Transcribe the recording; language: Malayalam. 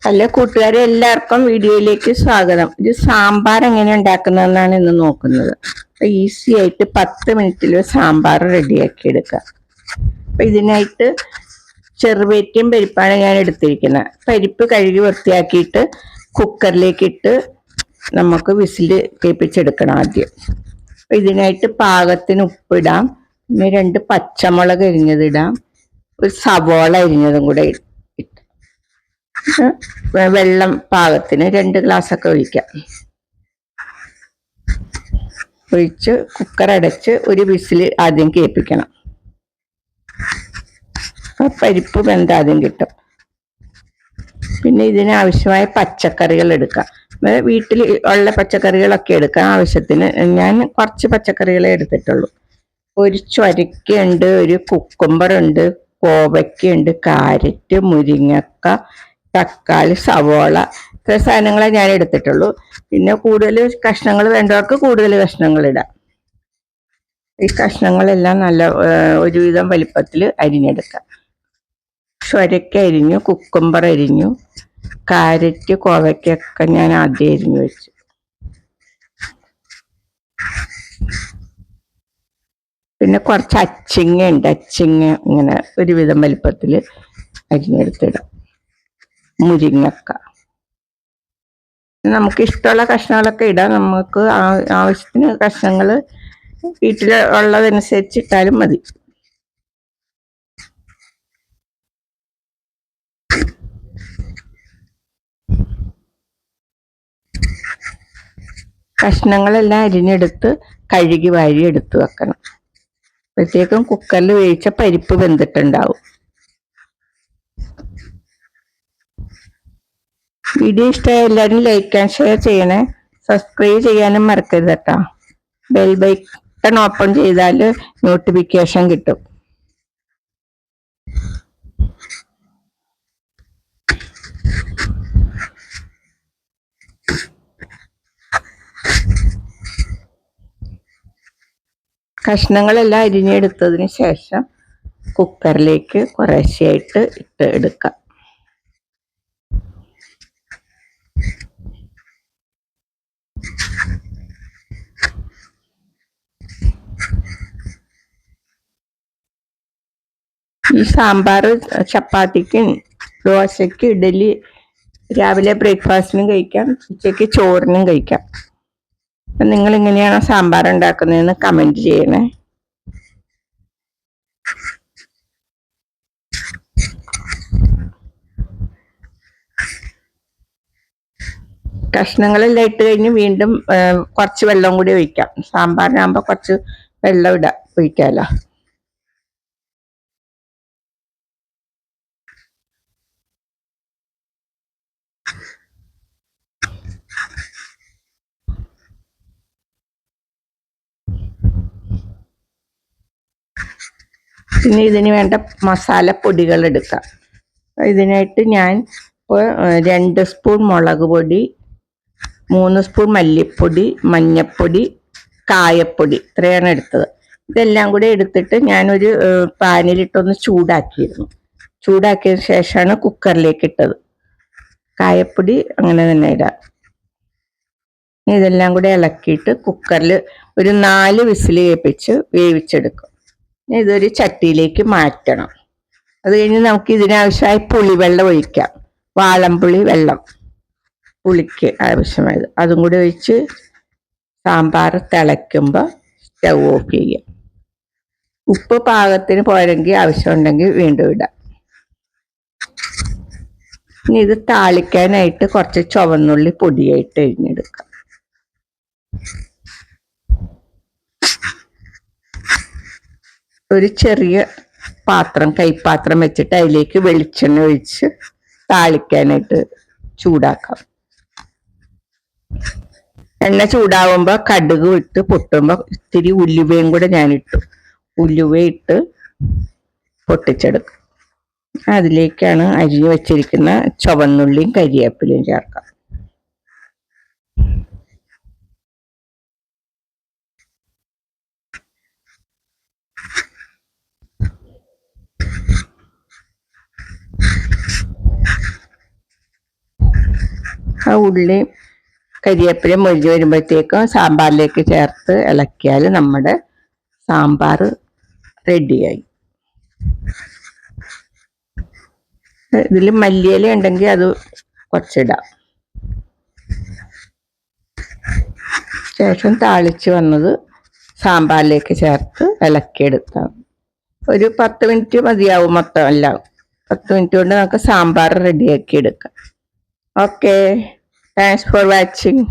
ഹലോ കൂട്ടുകാരെ, എല്ലാവർക്കും വീഡിയോയിലേക്ക് സ്വാഗതം. ഇത് സാമ്പാർ എങ്ങനെ ഉണ്ടാക്കുന്നതെന്നാണ് ഇന്ന് നോക്കുന്നത്. അപ്പൊ ഈസി ആയിട്ട് 10 മിനിറ്റിൽ സാമ്പാർ റെഡിയാക്കി എടുക്കാം. അപ്പൊ ഇതിനായിട്ട് ചെറുപയറ്റും പരിപ്പാണ് ഞാൻ എടുത്തിരിക്കുന്നത്. പരിപ്പ് കഴുകി വൃത്തിയാക്കിയിട്ട് കുക്കറിലേക്ക് ഇട്ട് നമുക്ക് വിസിൽ കേൾപ്പിച്ചെടുക്കണം ആദ്യം. അപ്പൊ ഇതിനായിട്ട് പാകത്തിന് ഉപ്പിടാം, പിന്നെ 2 പച്ചമുളക് അരിഞ്ഞതിടാം, ഒരു സവോള അരിഞ്ഞതും കൂടെ വെള്ളം പാകത്തിന് 2 ഗ്ലാസ്സൊക്കെ ഒഴിക്കാം. ഒഴിച്ച് കുക്കർ അടച്ച് ഒരു വിസിൽ ആദ്യം കേൾപ്പിക്കണം. പരിപ്പ് വെന്ത് ആദ്യം കിട്ടും. പിന്നെ ഇതിനാവശ്യമായ പച്ചക്കറികൾ എടുക്കാം. വീട്ടിൽ ഉള്ള പച്ചക്കറികളൊക്കെ എടുക്കാം ആവശ്യത്തിന്. ഞാൻ കുറച്ച് പച്ചക്കറികളെ എടുത്തിട്ടുള്ളൂ. ഒരു ചൊരക്കയുണ്ട്, ഒരു കുക്കുംബർ ഉണ്ട്, കോവയ്ക്കുണ്ട്, കാരറ്റ്, മുരിങ്ങക്ക, തക്കാളി, സവോള, ഇത്ര സാധനങ്ങളെ ഞാൻ എടുത്തിട്ടുള്ളൂ. പിന്നെ കൂടുതൽ കഷ്ണങ്ങൾ വേണ്ടവർക്ക് കൂടുതൽ കഷ്ണങ്ങൾ ഇടാം. ഈ കഷ്ണങ്ങളെല്ലാം നല്ല ഒരുവിധം വലിപ്പത്തിൽ അരിഞ്ഞെടുക്കാം. ചൊരക്ക അരിഞ്ഞു, കുക്കുംബർ അരിഞ്ഞു, കാരറ്റ്, കോവയ്ക്കൊക്കെ ഞാൻ ആദ്യം അരിഞ്ഞു വെച്ചു. പിന്നെ കുറച്ച് അച്ചിങ്ങ ഉണ്ട്, അച്ചിങ്ങ ഇങ്ങനെ ഒരുവിധം വലിപ്പത്തിൽ അരിഞ്ഞെടുത്തിടാം. മുരിങ്ങക്ക, നമുക്ക് ഇഷ്ടമുള്ള കഷ്ണങ്ങളൊക്കെ ഇടാം. നമുക്ക് ആവശ്യത്തിന് കഷ്ണങ്ങൾ വീട്ടിൽ ഉള്ളതനുസരിച്ച് ഇട്ടാലും മതി. കഷ്ണങ്ങളെല്ലാം അരിഞ്ഞെടുത്ത് കഴുകി വാരി എടുത്ത് വെക്കണം. അപ്പോഴത്തേക്കും കുക്കറിൽ വേവിച്ച പരിപ്പ് വെന്തിട്ടുണ്ടാവും. വീഡിയോ ഇഷ്ടമായ എല്ലാവരും ലൈക്ക് ആൻഡ് ഷെയർ ചെയ്യണേ. സബ്സ്ക്രൈബ് ചെയ്യാനും മറക്കരുത് കേട്ടോ. ബെൽ ബട്ടൺ ഓപ്പൺ ചെയ്താൽ നോട്ടിഫിക്കേഷൻ കിട്ടും. കഷ്ണങ്ങളെല്ലാം അരിഞ്ഞെടുത്തതിന് ശേഷം കുക്കറിലേക്ക് കുറേശ്ശെയായിട്ട് ഇട്ട് എടുക്കാം. ഈ സാമ്പാർ ചപ്പാത്തിക്കും ദോശയ്ക്ക് ഇഡലി രാവിലെ ബ്രേക്ക്ഫാസ്റ്റിനും കഴിക്കാം, ഉച്ചയ്ക്ക് ചോറിനും കഴിക്കാം. അപ്പം നിങ്ങൾ എങ്ങനെയാണോ സാമ്പാർ ഉണ്ടാക്കുന്നതെന്ന് കമൻറ്റ് ചെയ്യണേ. കഷ്ണങ്ങളെല്ലാം ഇട്ട് കഴിഞ്ഞ് വീണ്ടും കുറച്ച് വെള്ളം കൂടി ഒഴിക്കാം. സാമ്പാറിനാകുമ്പോൾ കുറച്ച് വെള്ളം ഒഴിക്കാമല്ലോ. പിന്നെ ഇതിന് വേണ്ട മസാലപ്പൊടികൾ എടുക്കാം. ഇതിനായിട്ട് ഞാൻ ഇപ്പോൾ 2 സ്പൂൺ മുളക് പൊടി, 3 സ്പൂൺ മല്ലിപ്പൊടി, മഞ്ഞപ്പൊടി, കായപ്പൊടി, ഇത്രയാണ് എടുത്തത്. ഇതെല്ലാം കൂടെ എടുത്തിട്ട് ഞാനൊരു പാനിലിട്ടൊന്ന് ചൂടാക്കിയിരുന്നു. ചൂടാക്കിയതിന് ശേഷമാണ് കുക്കറിലേക്ക് ഇട്ടത്. കായപ്പൊടി അങ്ങനെ തന്നെ ഇടാം. ഇതെല്ലാം കൂടെ ഇളക്കിയിട്ട് കുക്കറിൽ ഒരു 4 വിസിൽ കേൾപ്പിച്ച് വേവിച്ചെടുക്കും. ഇതൊരു ചട്ടിയിലേക്ക് മാറ്റണം. അത് കഴിഞ്ഞ് നമുക്ക് ഇതിനാവശ്യമായി പുളിവെള്ളം ഒഴിക്കാം. വാളംപുളി വെള്ളം, പുളിക്ക് ആവശ്യമായത് അതും കൂടി ഒഴിച്ച് സാമ്പാർ തിളയ്ക്കുമ്പോൾ സ്റ്റൗ ഓഫ് ചെയ്യാം. ഉപ്പ് പാകത്തിന് പോരെങ്കിൽ ആവശ്യമുണ്ടെങ്കിൽ വീണ്ടും ഇടാം. ഇനി ഇത് താളിക്കാനായിട്ട് കുറച്ച് ചുവന്നുള്ളി പൊടിയായിട്ട് അരിഞ്ഞെടുക്കാം. ഒരു ചെറിയ പാത്രം, കൈപ്പാത്രം വെച്ചിട്ട് അതിലേക്ക് വെളിച്ചെണ്ണ ഒഴിച്ച് താളിക്കാനായിട്ട് ചൂടാക്കാം. എണ്ണ ചൂടാവുമ്പോൾ കടുക് ഇട്ട് പൊട്ടുമ്പോൾ ഇത്തിരി ഉലുവയും കൂടെ ഞാനിട്ടു. ഉലുവ ഇട്ട് പൊട്ടിച്ചെടുക്കും. അതിലേക്കാണ് അരിഞ്ഞു വെച്ചിരിക്കുന്ന ചുവന്നുള്ളിയും കരിവേപ്പിലയും ചേർക്കാം. ആ ഉള്ളി കരിവേപ്പിലയും മൊരിഞ്ഞ് വരുമ്പോഴത്തേക്കും സാമ്പാറിലേക്ക് ചേർത്ത് ഇളക്കിയാൽ നമ്മുടെ സാമ്പാർ റെഡിയായി. ഇതിൽ മല്ലിയില ഉണ്ടെങ്കിൽ അത് കുറച്ചിടാം. ശേഷം താളിച്ച് വന്നത് സാമ്പാറിലേക്ക് ചേർത്ത് ഇളക്കിയെടുക്കാം. ഒരു 10 മിനിറ്റ് മതിയാവും. മൊത്തം എല്ലാം 10 മിനിറ്റ് കൊണ്ട് നമുക്ക് സാമ്പാർ റെഡിയാക്കി എടുക്കാം. Okay, thanks for watching.